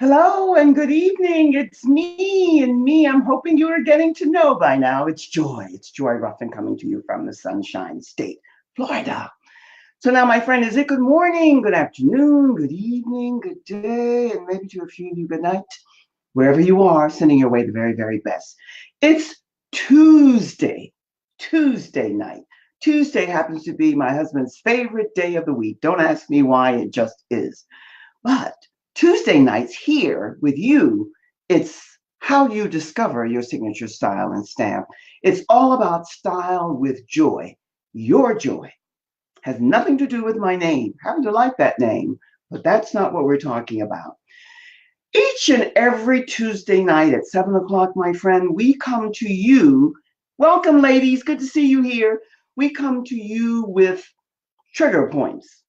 Hello and good evening. It's me and me. I'm hoping you are getting to know by now. It's Joy. It's Joy Ruffin coming to you from the Sunshine State, Florida. So now, my friend, is it good morning, good afternoon, good evening, good day, and maybe to a few of you, good night, wherever you are, sending your way the very, very best. It's Tuesday, Tuesday night. Tuesday happens to be my husband's favorite day of the week. Don't ask me why, it just is. But Tuesday nights here with you, it's how you discover your signature style and stamp. It's all about style with joy. Your joy has nothing to do with my name. I happen to like that name, but that's not what we're talking about. Each and every Tuesday night at 7 o'clock, my friend, we come to you. Welcome, ladies. Good to see you here. We come to you with trigger points,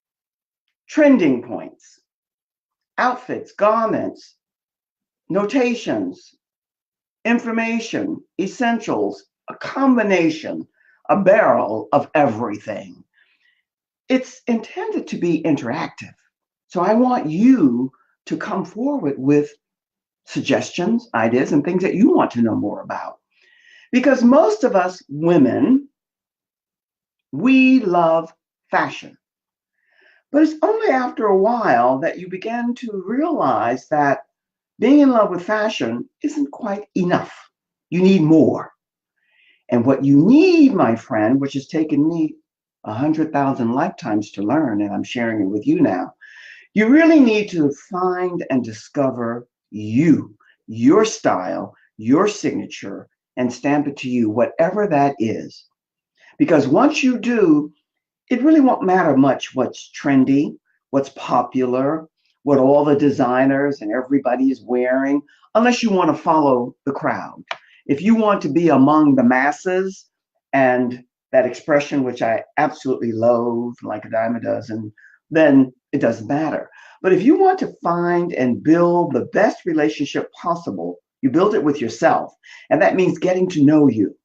trending points, outfits, garments, notations, information, essentials, a combination, a barrel of everything. It's intended to be interactive. So I want you to come forward with suggestions, ideas, and things that you want to know more about. Because most of us women, we love fashion. But it's only after a while that you begin to realize that being in love with fashion isn't quite enough. You need more. And what you need, my friend, which has taken me 100,000 lifetimes to learn, and I'm sharing it with you now, you really need to find and discover you, your style, your signature, and stamp it to you, whatever that is. Because once you do, it really won't matter much what's trendy, what's popular, what all the designers and everybody is wearing, unless you want to follow the crowd. If you want to be among the masses, and that expression, which I absolutely loathe, like a dime a dozen, then it doesn't matter. But if you want to find and build the best relationship possible, you build it with yourself. And that means getting to know you,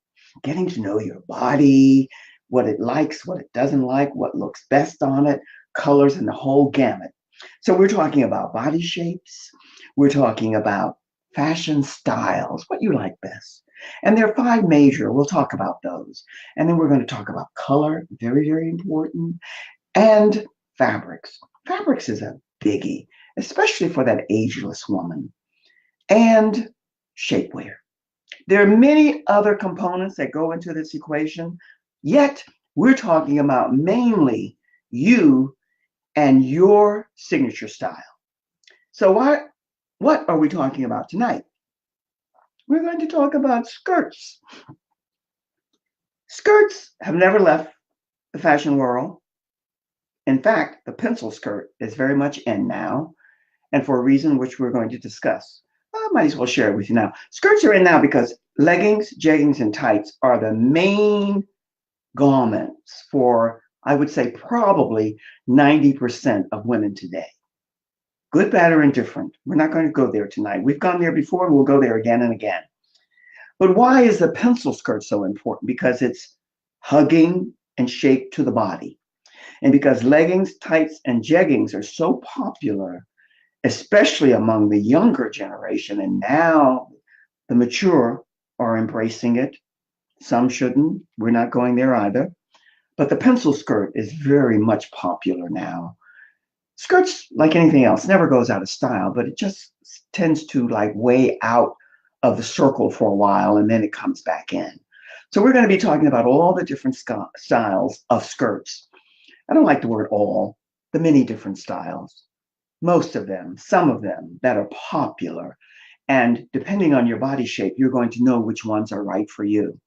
getting to know your body, what it likes, what it doesn't like, what looks best on it, colors, and the whole gamut. So we're talking about body shapes. We're talking about fashion styles, what you like best. And there are five major, we'll talk about those. And then we're going to talk about color, very, very important, and fabrics. Fabrics is a biggie, especially for that ageless woman. And shapewear. There are many other components that go into this equation, yet we're talking about mainly you and your signature style. So what are we talking about tonight? We're going to talk about skirts. Skirts have never left the fashion world. In fact, the pencil skirt is very much in now, and for a reason which we're going to discuss. I might as well share it with you now. Skirts are in now because leggings, jeggings, and tights are the main garments for, I would say, probably 90% of women today. Good, bad, or indifferent. We're not going to go there tonight. We've gone there before and we'll go there again and again. But why is the pencil skirt so important? Because it's hugging and shaped to the body. And because leggings, tights, and jeggings are so popular, especially among the younger generation, and now the mature are embracing it. Some shouldn't. We're not going there either. But the pencil skirt is very much popular now. Skirts, like anything else, never goes out of style, but it just tends to like way out of the circle for a while and then it comes back in. So we're going to be talking about all the different styles of skirts. I don't like the word all, the many different styles. Most of them, some of them that are popular. And depending on your body shape, you're going to know which ones are right for you.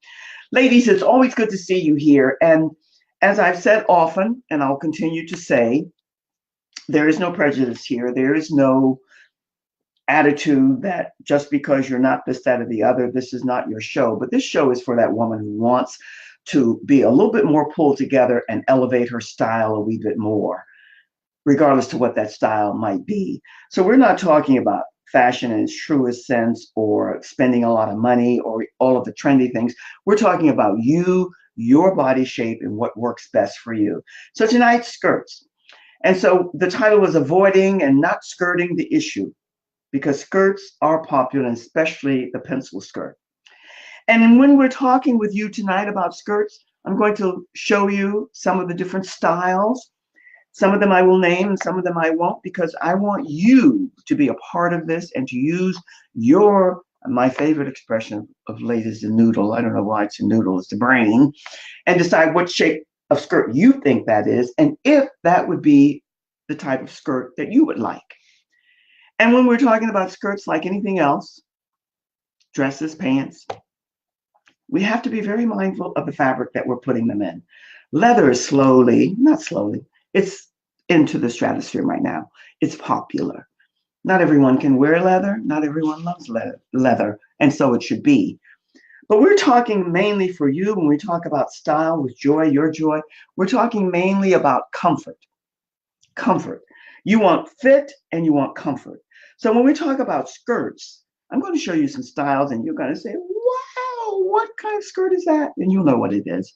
Ladies, it's always good to see you here. And as I've said often, and I'll continue to say, there is no prejudice here. There is no attitude that just because you're not this, that, or the other, this is not your show. But this show is for that woman who wants to be a little bit more pulled together and elevate her style a wee bit more, regardless to what that style might be. So we're not talking about fashion in its truest sense or spending a lot of money or all of the trendy things. We're talking about you, your body shape, and what works best for you. So tonight's skirts. And so the title was Avoiding and Not Skirting the Issue. because skirts are popular, and especially the pencil skirt. And when we're talking with you tonight about skirts, I'm going to show you some of the different styles. Some of them I will name and some of them I won't, because I want you to be a part of this and to use my favorite expression of late is the noodle. I don't know why it's a noodle, it's the brain, and decide what shape of skirt you think that is, and if that would be the type of skirt that you would like. And when we're talking about skirts, like anything else, dresses, pants, we have to be very mindful of the fabric that we're putting them in. Leather is not slowly, it's into the stratosphere right now. It's popular. Not everyone can wear leather. Not everyone loves leather, and so it should be. But we're talking mainly for you when we talk about style with joy, your joy. We're talking mainly about comfort. Comfort. You want fit and you want comfort. So when we talk about skirts, I'm going to show you some styles and you're going to say, wow, what kind of skirt is that? And you'll know what it is.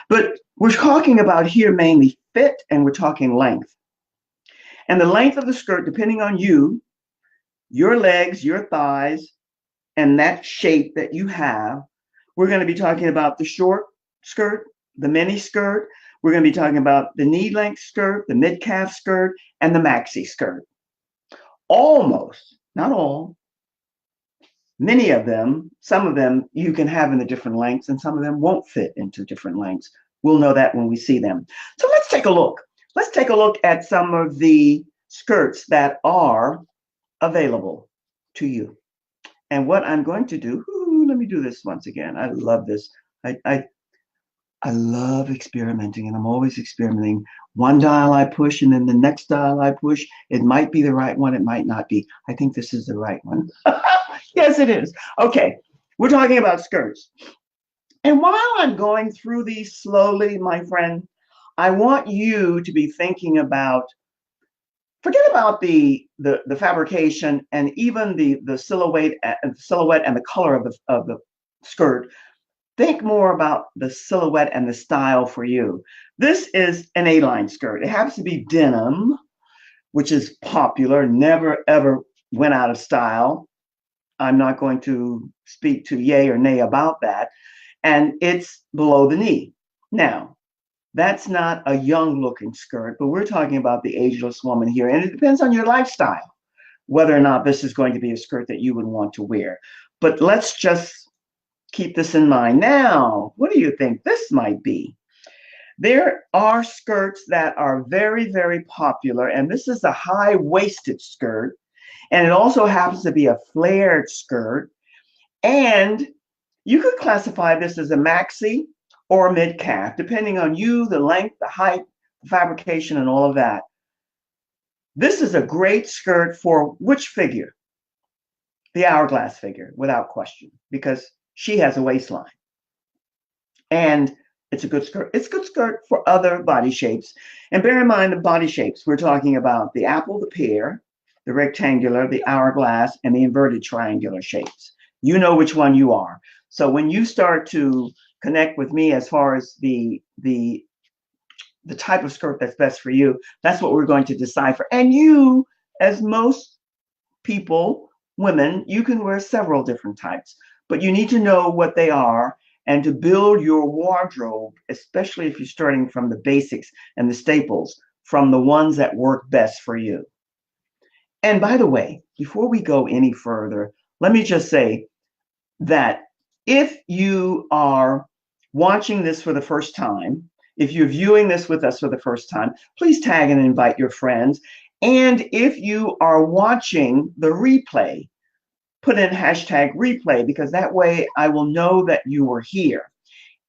But we're talking about here mainly fit, and we're talking length. And the length of the skirt, depending on you, your legs, your thighs, and that shape that you have, we're going to be talking about the short skirt, the mini skirt. We're going to be talking about the knee length skirt, the mid-calf skirt, and the maxi skirt. Almost, not all, many of them, some of them you can have in the different lengths, and some of them won't fit into different lengths. We'll know that when we see them. So let's take a look. Let's take a look at some of the skirts that are available to you. And what I'm going to do, let me do this once again. I love this. I love experimenting, and I'm always experimenting. One dial I push, and then the next dial I push. It might be the right one. It might not be. I think this is the right one. Yes, it is. Okay, we're talking about skirts. And while I'm going through these slowly, my friend, I want you to be thinking about, forget about the fabrication and even the silhouette and the color of the skirt. Think more about the silhouette and the style for you. This is an A-line skirt. It happens to be denim, which is popular, never ever went out of style. I'm not going to speak to yay or nay about that. And it's below the knee. Now, that's not a young looking skirt, but we're talking about the ageless woman here. And it depends on your lifestyle, whether or not this is going to be a skirt that you would want to wear. But let's just keep this in mind. Now, what do you think this might be? There are skirts that are very, very popular, and this is a high-waisted skirt, and it also happens to be a flared skirt, and you could classify this as a maxi or a mid-calf, depending on you, the length, the height, the fabrication, and all of that. This is a great skirt for which figure? The hourglass figure, without question, because she has a waistline. And it's a good skirt. It's a good skirt for other body shapes. And bear in mind the body shapes. We're talking about the apple, the pear, the rectangular, the hourglass, and the inverted triangular shapes. You know which one you are. So when you start to connect with me as far as the type of skirt that's best for you, that's what we're going to decipher. And you, as most people, women, you can wear several different types, but you need to know what they are and to build your wardrobe, especially if you're starting from the basics and the staples, from the ones that work best for you. And by the way, before we go any further, let me just say that if you are watching this for the first time, if you're viewing this with us for the first time, please tag and invite your friends. And if you are watching the replay, put in hashtag replay, because that way I will know that you were here.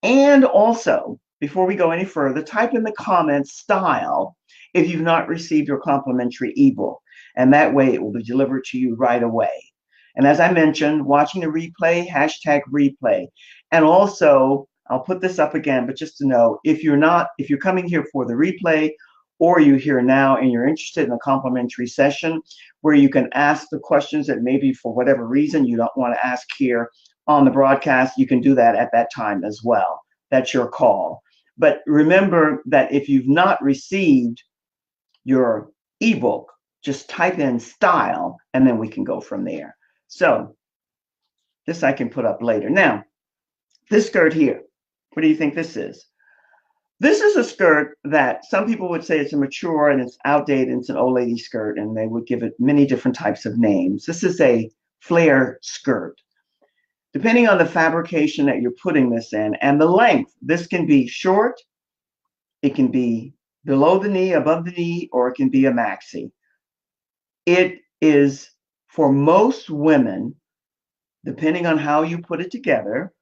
And also, before we go any further, type in the comments style if you've not received your complimentary ebook. And that way it will be delivered to you right away. And as I mentioned, watching the replay, hashtag replay. And also, I'll put this up again, but just to know, if you're coming here for the replay, or you're here now and you're interested in a complimentary session where you can ask the questions that maybe for whatever reason you don't want to ask here on the broadcast, you can do that at that time as well. That's your call. But remember that if you've not received your ebook, just type in style, and then we can go from there. So this I can put up later. Now, this skirt here, what do you think this is? This is a skirt that some people would say it's a mature and it's outdated, it's an old lady skirt, and they would give it many different types of names. This is a flare skirt. Depending on the fabrication that you're putting this in and the length, this can be short, it can be below the knee, above the knee, or it can be a maxi. It is, for most women, depending on how you put it together,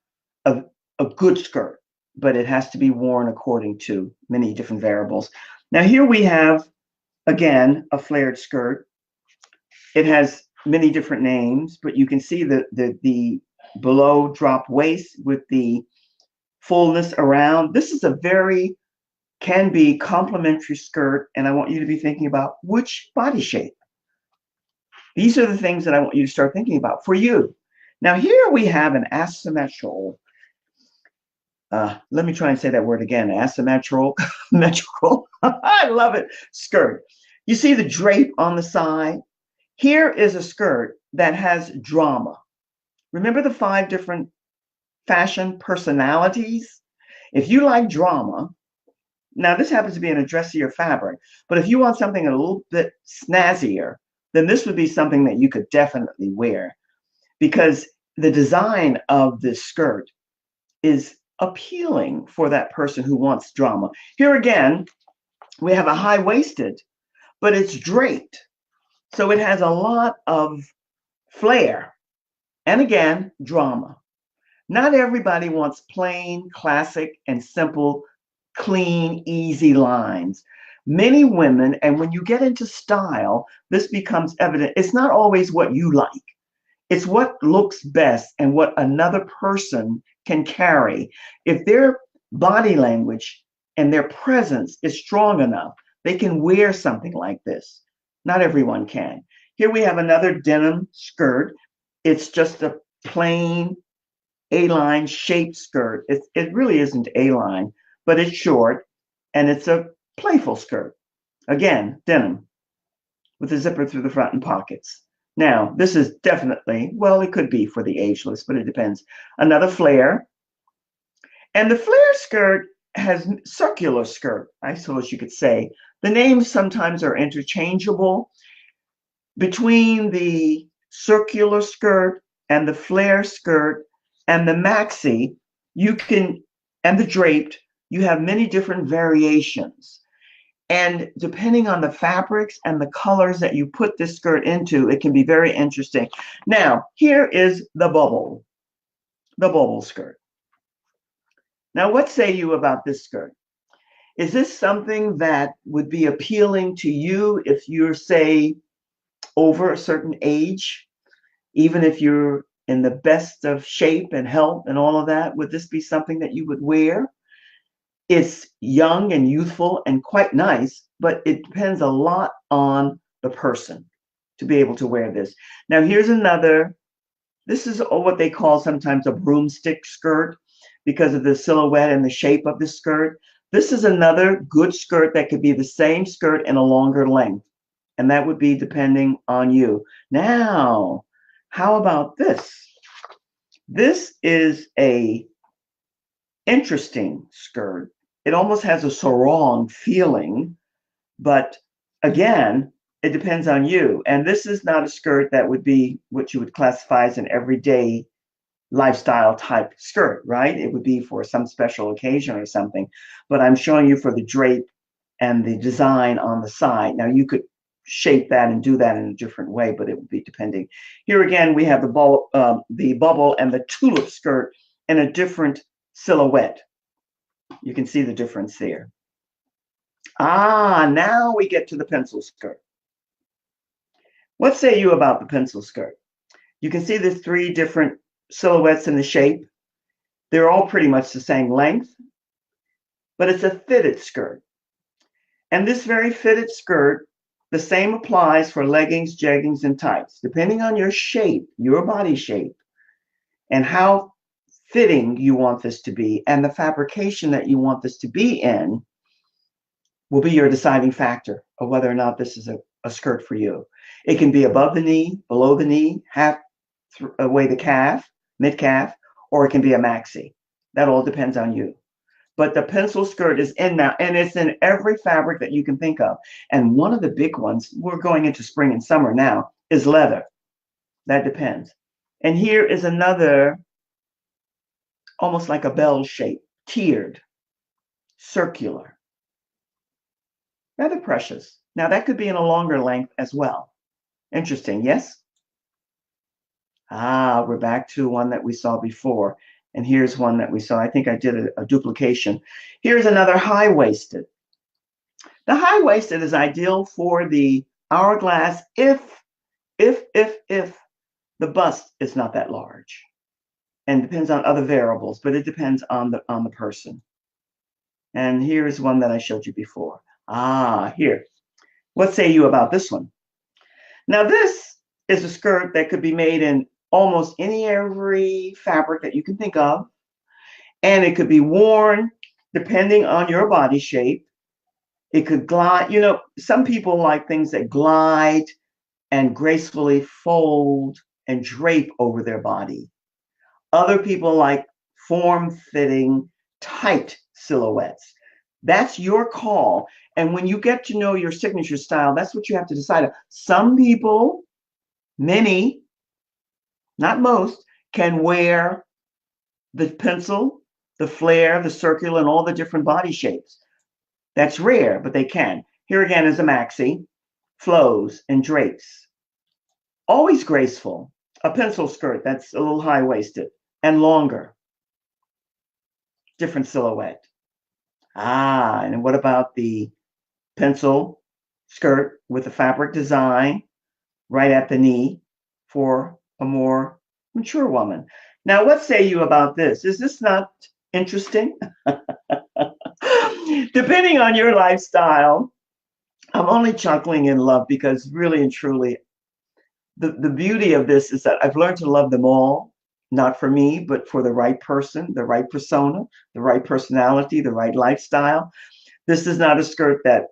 a good skirt, but it has to be worn according to many different variables. Now here we have, again, a flared skirt. It has many different names, but you can see the below drop waist with the fullness around. This is a very, can be complementary skirt, and I want you to be thinking about which body shape. These are the things that I want you to start thinking about for you. Now here we have an asymmetrical, let me try and say that word again, asymmetrical, I love it, skirt. You see the drape on the side? Here is a skirt that has drama. Remember the 5 different fashion personalities? If you like drama, now this happens to be in a dressier fabric, but if you want something a little bit snazzier, then this would be something that you could definitely wear, because the design of this skirt is appealing for that person who wants drama. Here again, we have a high-waisted, but it's draped. So it has a lot of flair. And again, drama. Not everybody wants plain, classic, and simple, clean, easy lines. Many women, and when you get into style, this becomes evident. It's not always what you like. It's what looks best and what another person can carry. If their body language and their presence is strong enough, they can wear something like this. Not everyone can. Here we have another denim skirt. It's just a plain A-line shaped skirt. It really isn't A-line, but it's short and it's a playful skirt. Again, denim with a zipper through the front and pockets. Now, this is definitely, well, it could be for the ageless, but it depends. Another flare. And the flare skirt has circular skirt, I suppose you could say. The names sometimes are interchangeable. Between the circular skirt and the flare skirt and the maxi, you can, and the draped, you have many different variations. And depending on the fabrics and the colors that you put this skirt into, it can be very interesting. Now, here is the bubble skirt. Now, what say you about this skirt? Is this something that would be appealing to you if you're, say, over a certain age? Even if you're in the best of shape and health and all of that, would this be something that you would wear? It's young and youthful and quite nice, but it depends a lot on the person to be able to wear this. Now, here's another. This is what they call sometimes a broomstick skirt because of the silhouette and the shape of the skirt. This is another good skirt that could be the same skirt in a longer length, and that would be depending on you. Now, how about this? This is a interesting skirt. It almost has a sarong feeling, but again, it depends on you. And this is not a skirt that would be what you would classify as an everyday lifestyle type skirt, right? It would be for some special occasion or something. But I'm showing you for the drape and the design on the side. Now you could shape that and do that in a different way, but it would be depending. Here again, we have the bubble and the tulip skirt in a different silhouette. You can see the difference there. Now we get to the pencil skirt. What say you about the pencil skirt? You can see there's 3 different silhouettes in the shape. They're all pretty much the same length, but it's a fitted skirt. And this very fitted skirt, the same applies for leggings, jeggings, and tights. Depending on your shape, your body shape, and how fitting you want this to be, and the fabrication that you want this to be in, will be your deciding factor of whether or not this is a a skirt for you. It can be above the knee, below the knee, half away the calf, mid calf, or it can be a maxi. That all depends on you. But the pencil skirt is in now, and it's in every fabric that you can think of. And one of the big ones, we're going into spring and summer now, is leather. That depends. And here is another, almost like a bell shape, tiered, circular, rather precious. Now that could be in a longer length as well. Interesting, yes? Ah, we're back to one that we saw before. And here's one that we saw. I think I did a duplication. Here's another high-waisted. The high-waisted is ideal for the hourglass if the bust is not that large. And depends on other variables, but it depends on the person. And here's one that I showed you before. Ah, here. What say you about this one? Now this is a skirt that could be made in almost every fabric that you can think of. And it could be worn depending on your body shape. It could glide. You know, some people like things that glide and gracefully fold and drape over their body. Other people like form-fitting, tight silhouettes. That's your call. And when you get to know your signature style, that's what you have to decide. Some people, many, not most, can wear the pencil, the flare, the circular, and all the different body shapes. That's rare, but they can. Here again is a maxi, flows and drapes. Always graceful. A pencil skirt that's a little high-waisted and longer. Different silhouette. Ah, and what about the pencil skirt with a fabric design right at the knee for a more mature woman? Now, what say you about this? Is this not interesting? Depending on your lifestyle, I'm only chuckling in love because really and truly, the beauty of this is that I've learned to love them all, not for me, but for the right person, the right persona, the right personality, the right lifestyle. This is not a skirt that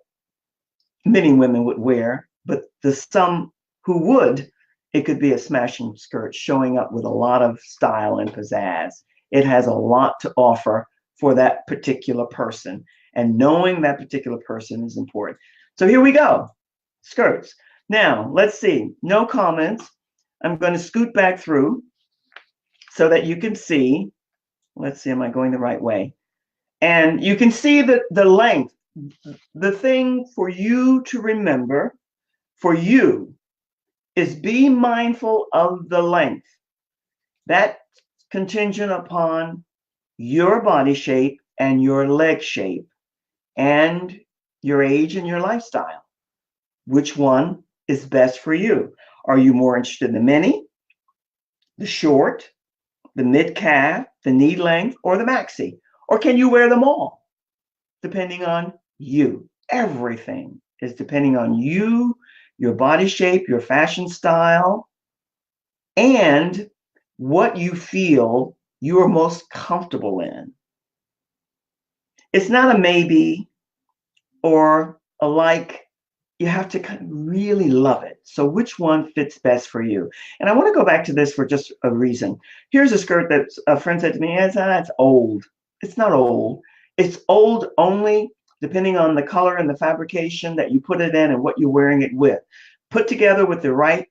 many women would wear, but the some who would, it could be a smashing skirt showing up with a lot of style and pizzazz. It has a lot to offer for that particular person. And knowing that particular person is important. So here we go, skirts. Now, let's see, no comments. I'm going to scoot back through so that you can see. Let's see, am I going the right way? And you can see the length. The thing for you to remember, for you, is be mindful of the length. That's contingent upon your body shape and your leg shape and your age and your lifestyle. Which one is best for you? Are you more interested in the mini, the short, the mid-calf, the knee length, or the maxi? Or can you wear them all? Depending on you. Everything is depending on you, your body shape, your fashion style, and what you feel you are most comfortable in. It's not a maybe or a like. You have to kind of really love it. So which one fits best for you? And I want to go back to this for just a reason. Here's a skirt that a friend said to me, it's old. It's not old. It's old only depending on the color and the fabrication that you put it in and what you're wearing it with. Put together with the right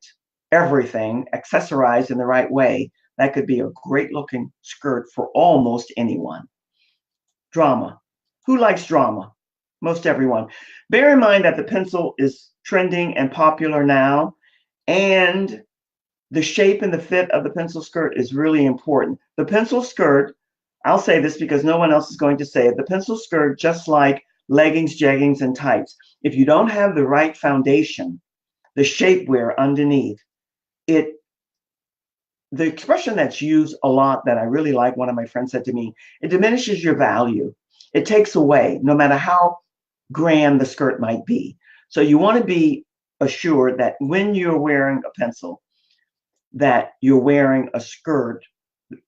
everything, accessorized in the right way, that could be a great looking skirt for almost anyone. Drama. Who likes drama? Most everyone. Bear in mind that the pencil is trending and popular now, and the shape and the fit of the pencil skirt is really important. The pencil skirt, I'll say this because no one else is going to say it, the pencil skirt, just like leggings, jeggings, and tights, if you don't have the right foundation, the shapewear underneath, the expression that's used a lot that I really like, one of my friends said to me, it diminishes your value. It takes away, no matter how grand the skirt might be. So you want to be assured that when you're wearing a pencil, that you're wearing a skirt,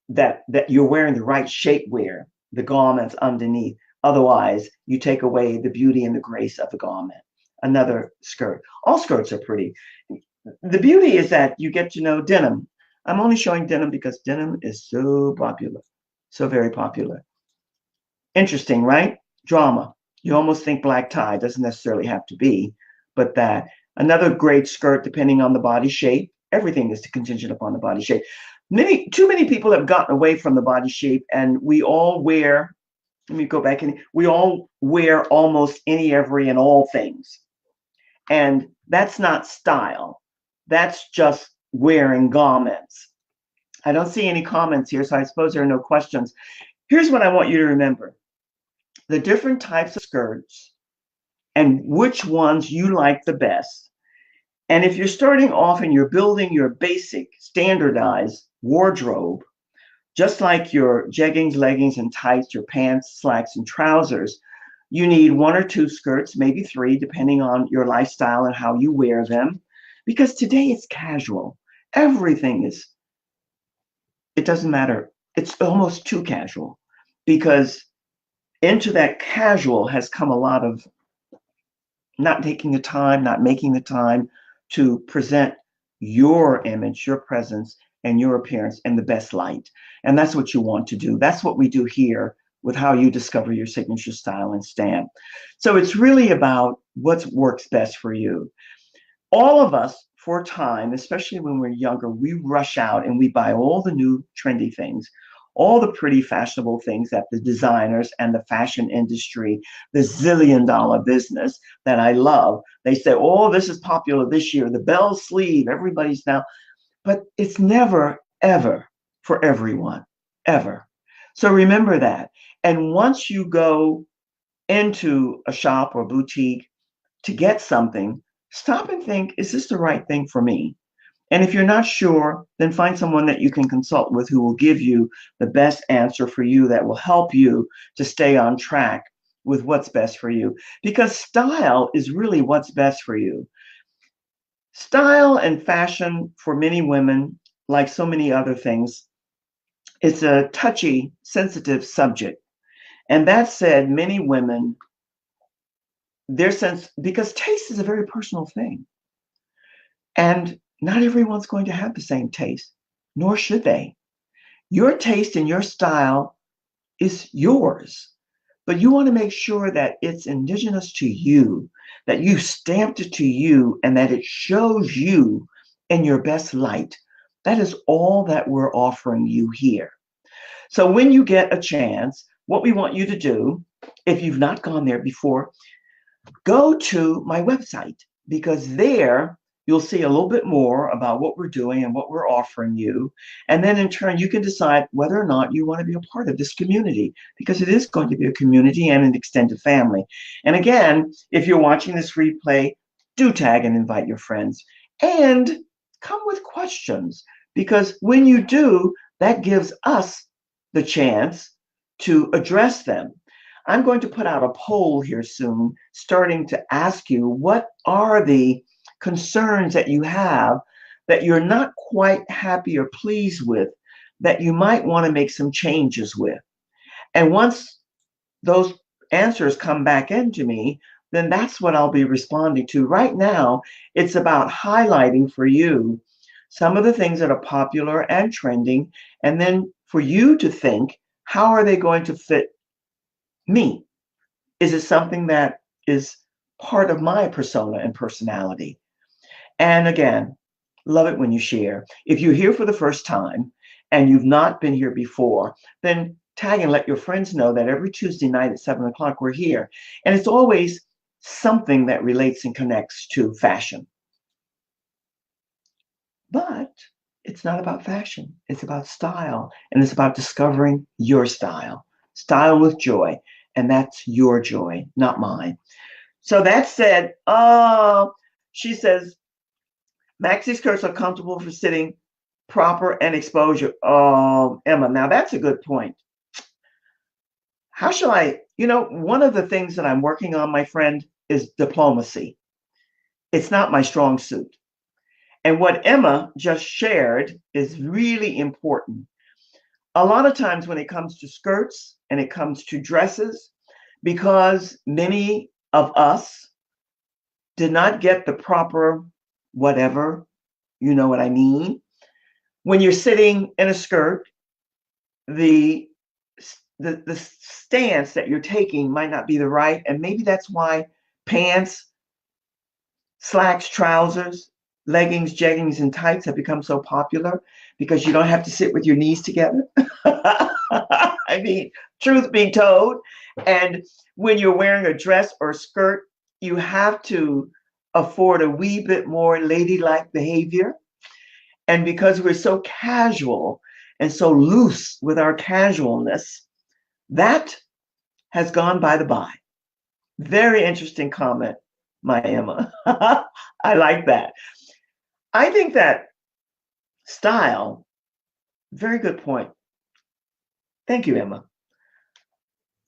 that you're wearing the right shapewear, the garments underneath. Otherwise, you take away the beauty and the grace of the garment. another skirt. All skirts are pretty. The beauty is that you get to know denim. I'm only showing denim because denim is so popular, so very popular. Interesting, right? Drama. You almost think black tie, doesn't necessarily have to be, but that. Another great skirt, depending on the body shape. Everything is contingent upon the body shape. Too many people have gotten away from the body shape, and we all wear, let me go back in, we all wear almost any, every, and all things. And that's not style. That's just wearing garments. I don't see any comments here, so I suppose there are no questions. Here's what I want you to remember. The different types of skirts and which ones you like the best. And if you're starting off and you're building your basic standardized wardrobe, just like your jeggings, leggings, and tights, your pants, slacks, and trousers, you need one or two skirts, maybe three, depending on your lifestyle and how you wear them. Because today it's casual. Everything is, it doesn't matter. It's almost too casual, because into that casual has come a lot of not taking the time, not making the time to present your image, your presence, and your appearance in the best light. And that's what you want to do. That's what we do here with How You Discover Your Signature Style and Stamp. So it's really about what works best for you. All of us, for a time, especially when we're younger, we rush out and we buy all the new trendy things, all the pretty fashionable things that the designers and the fashion industry, the zillion-dollar business that I love, they say, oh, this is popular this year, the bell sleeve, everybody's now, but it's never, ever for everyone, ever. So remember that. And once you go into a shop or boutique to get something, stop and think, is this the right thing for me? And if you're not sure, then find someone that you can consult with who will give you the best answer for you, that will help you to stay on track with what's best for you. Because style is really what's best for you. Style and fashion for many women, like so many other things, it's a touchy, sensitive subject. And that said, many women, their sense, because taste is a very personal thing. And not everyone's going to have the same taste, nor should they. Your taste and your style is yours, but you want to make sure that it's indigenous to you, that you stamped it to you, and that it shows you in your best light. That is all that we're offering you here. So when you get a chance, what we want you to do, if you've not gone there before, go to my website, because there you'll see a little bit more about what we're doing and what we're offering you. And then in turn, you can decide whether or not you want to be a part of this community, because it is going to be a community and an extended family. And again, if you're watching this replay, do tag and invite your friends. And come with questions, because when you do, that gives us the chance to address them. I'm going to put out a poll here soon, starting to ask you, what are the concerns that you have that you're not quite happy or pleased with, that you might want to make some changes with? And once those answers come back into me, then that's what I'll be responding to. Right now, it's about highlighting for you some of the things that are popular and trending, and then for you to think, how are they going to fit me? Is it something that is part of my persona and personality? And again, love it when you share. If you're here for the first time and you've not been here before, then tag and let your friends know that every Tuesday night at 7 o'clock we're here. And it's always something that relates and connects to fashion. But it's not about fashion. It's about style. And it's about discovering your style. Style with joy. And that's your joy, not mine. So that said, she says, maxi skirts are comfortable for sitting, proper and exposure. Emma, now that's a good point. How shall I, one of the things that I'm working on, my friend, is diplomacy. It's not my strong suit. And what Emma just shared is really important. A lot of times when it comes to skirts and it comes to dresses, because many of us did not get the proper whatever, you know what I mean? When you're sitting in a skirt, the the stance that you're taking might not be the right, and maybe that's why pants, slacks, trousers, leggings, jeggings, and tights have become so popular, because you don't have to sit with your knees together. I mean, truth be told. And when you're wearing a dress or skirt, you have to afford a wee bit more ladylike behavior. And because we're so casual and so loose with our casualness, that has gone by the by. Very interesting comment, my Emma. I like that. I think that style, very good point. Thank you, Emma.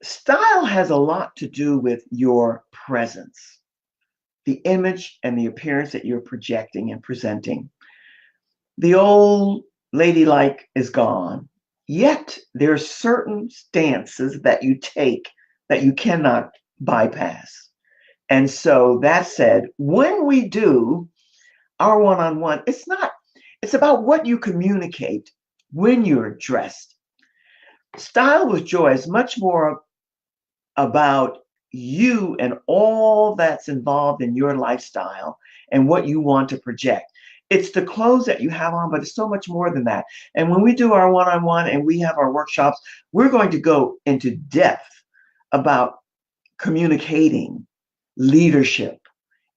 Style has a lot to do with your presence, the image and the appearance that you're projecting and presenting. The old ladylike is gone, yet there are certain stances that you take that you cannot bypass. And so that said, when we do our one-on-one, it's about what you communicate when you're dressed. Style with Joy is much more about you and all that's involved in your lifestyle and what you want to project. It's the clothes that you have on, but it's so much more than that. And when we do our one-on-one and we have our workshops, we're going to go into depth about communicating, leadership,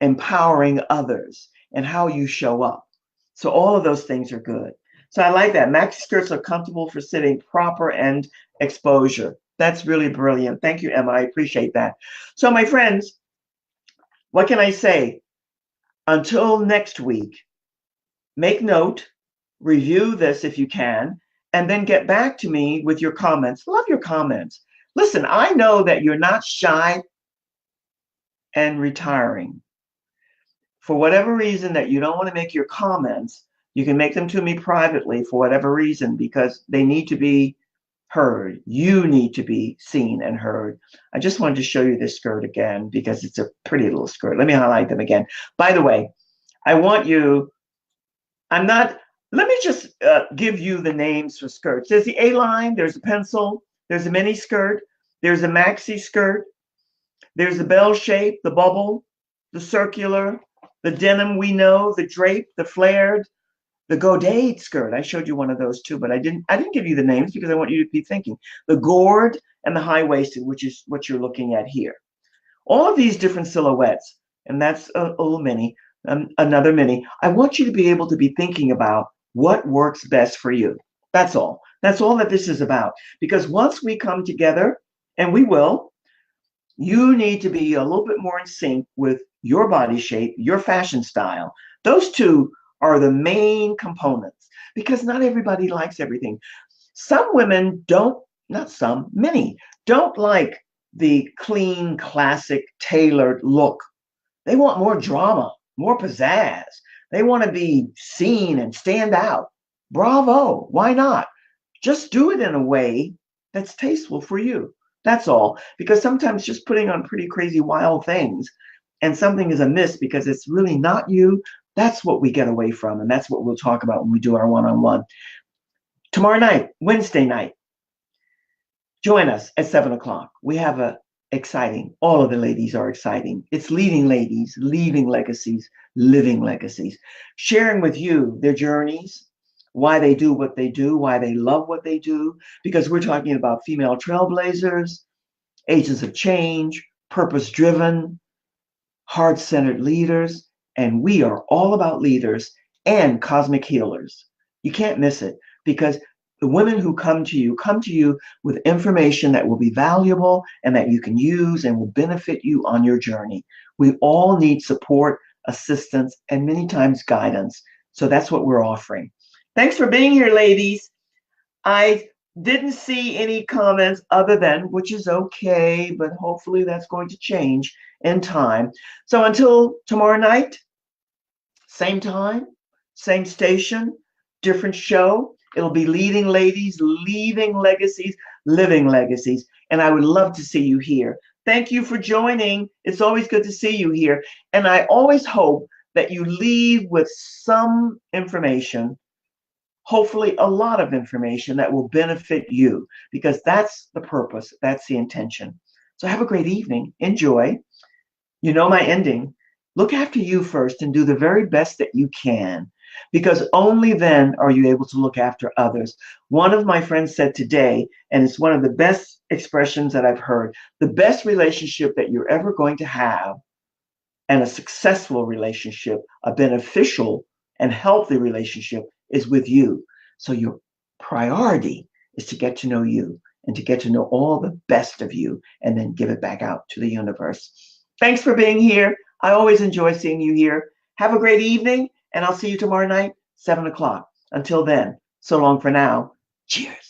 empowering others, and how you show up. So all of those things are good. So I like that. Maxi skirts are comfortable for sitting, proper and exposure. That's really brilliant. Thank you, Emma. I appreciate that. So my friends, what can I say? Until next week, make note, review this if you can, and then get back to me with your comments. Love your comments. Listen, I know that you're not shy and retiring. For whatever reason that you don't want to make your comments, you can make them to me privately for whatever reason, because they need to be heard. You need to be seen and heard. I just wanted to show you this skirt again because it's a pretty little skirt. Let me highlight them again. By the way, I want you, let me just give you the names for skirts. There's the A-line, there's a pencil, there's a mini skirt, there's a maxi skirt, there's the bell shape, the bubble, the circular, the denim we know, the drape, the flared, the godade skirt. I showed you one of those too, but I didn't give you the names because I want you to be thinking. The gored and the high-waisted, which is what you're looking at here. All of these different silhouettes, and that's a little mini, another mini. I want you to be able to be thinking about what works best for you. That's all. That's all that this is about. Because once we come together, and we will, you need to be a little bit more in sync with your body shape, your fashion style. Those two are the main components, because not everybody likes everything. Some women don't, not some, many don't like the clean, classic, tailored look. They want more drama, more pizzazz. They want to be seen and stand out. Bravo, why not? Just do it in a way that's tasteful for you. That's all. Because sometimes just putting on pretty crazy wild things and something is amiss because it's really not you, that's what we get away from. And that's what we'll talk about when we do our one-on-one. Tomorrow night, Wednesday night, join us at 7 o'clock. We have a exciting, all of the ladies are exciting. It's leading ladies, leaving legacies, living legacies, sharing with you their journeys, why they do what they do, why they love what they do, because we're talking about female trailblazers, agents of change, purpose-driven, heart-centered leaders, and we are all about leaders and cosmic healers. You can't miss it, because the women who come to you with information that will be valuable and that you can use and will benefit you on your journey. We all need support, assistance, and many times guidance. So that's what we're offering. Thanks for being here, ladies. I didn't see any comments other than, which is okay, but hopefully that's going to change in time. So until tomorrow night, same time, same station, different show. It'll be Leading Ladies, Leaving Legacies, Living Legacies. And I would love to see you here. Thank you for joining. It's always good to see you here. And I always hope that you leave with some information, hopefully a lot of information that will benefit you, because that's the purpose, that's the intention. So have a great evening. Enjoy. You know my ending. Look after you first and do the very best that you can, because only then are you able to look after others. One of my friends said today, and it's one of the best expressions that I've heard, the best relationship that you're ever going to have, and a successful relationship, a beneficial and healthy relationship, is with you. So your priority is to get to know you and to get to know all the best of you and then give it back out to the universe. Thanks for being here. I always enjoy seeing you here. Have a great evening, and I'll see you tomorrow night, 7 o'clock. Until then, so long for now. Cheers.